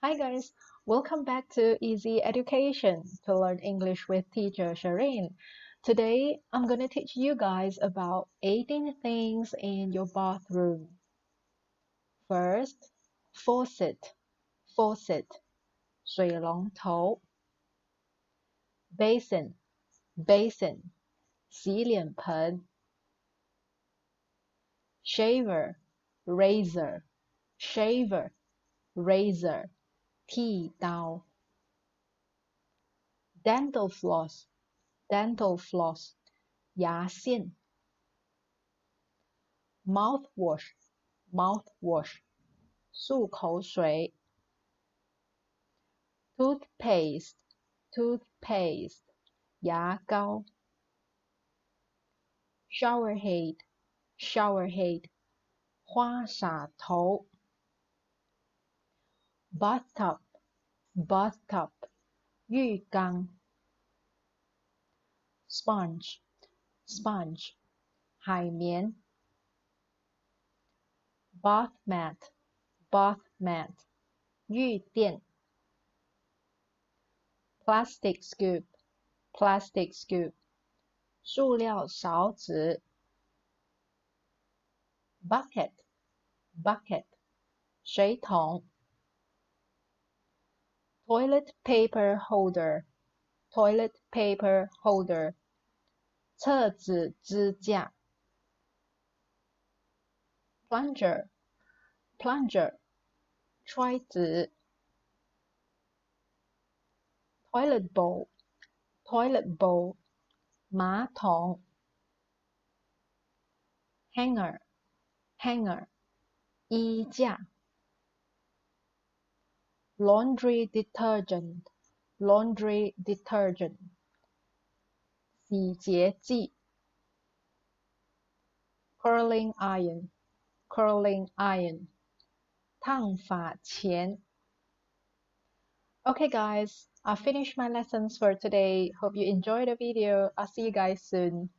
Hi guys, welcome back to Easy Education to learn English with teacher Shireen. Today I'm going to teach you guys about 18 things in your bathroom. First, faucet, 水龙头 basin, 洗脸盆 shaver, razor, 剃刀 dental floss, 牙线 mouthwash, 漱口水 toothpaste, 牙膏 shower head, 花洒头 bathtub, 浴缸 sponge, 海绵 bath mat, 浴垫 plastic scoop, 塑料勺子 bucket, 水桶 toilet paper holder, 厕纸支架 plunger, 揣子 toilet bowl, 马桶 hanger, 衣架 laundry detergent, 洗洁剂 curling iron, 烫发钳 Okay guys, I finished my lessons for today. Hope you enjoyed the video. I'll see you guys soon.